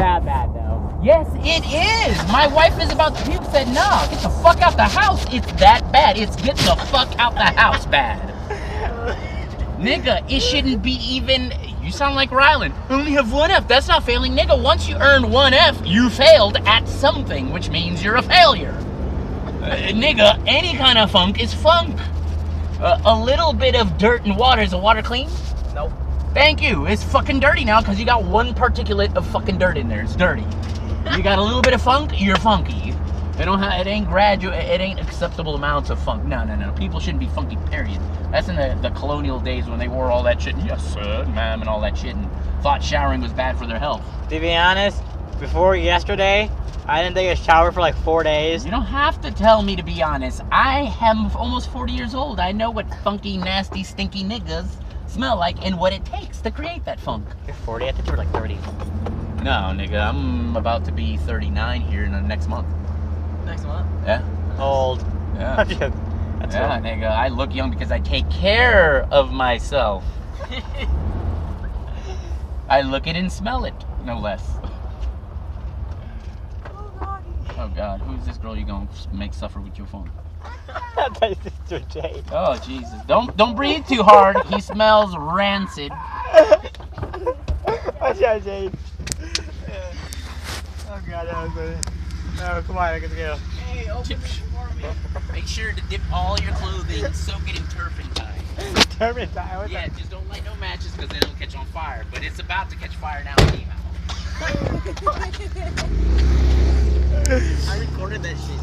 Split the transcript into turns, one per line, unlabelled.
that bad though.
Yes, it is. My wife is about to puke. Said, "Nah, get the fuck out the house. It's that bad. It's get the fuck out the house bad." Nigga, it shouldn't be even. You sound like Rylan. I only have one F. That's not failing, nigga. Once you earn one F, you failed at something, which means you're a failure. Nigga, any kind of funk is funk. A little bit of dirt and water. Is the water clean?
Nope.
Thank you. It's fucking dirty now because you got one particulate of fucking dirt in there. It's dirty. You got a little bit of funk, you're funky. It ain't it ain't acceptable amounts of funk. No. People shouldn't be funky, period. That's in the colonial days when they wore all that shit. Yes, sir, ma'am, and all that shit, and thought showering was bad for their health.
To be honest, before yesterday, I didn't take a shower for like 4 days.
You don't have to tell me to be honest. I am almost 40 years old. I know what funky, nasty, stinky niggas smell like and what it takes to create that funk.
You're 40? I thought you were like 30.
No, nigga, I'm about to be 39 here in the next month.
Next month?
Yeah.
Old.
Yeah.
That's
Yeah,
old.
nigga, I look young because I take care of myself. I look it and smell it, no less. Oh God, who's this girl you gonna make suffer with your phone?
That's my sister Jade.
Oh Jesus! Don't breathe too hard. He smells rancid.
Watch out, Jade. Oh God, that was funny. No, come on, let's go.
Hey, open it for me.
Make sure to dip all your clothing, soak it in turpentine.
Turpentine. What's
Yeah,
that?
just don't light no matches because they don't catch on fire. But it's about to catch fire now anyhow.
I recorded that shit.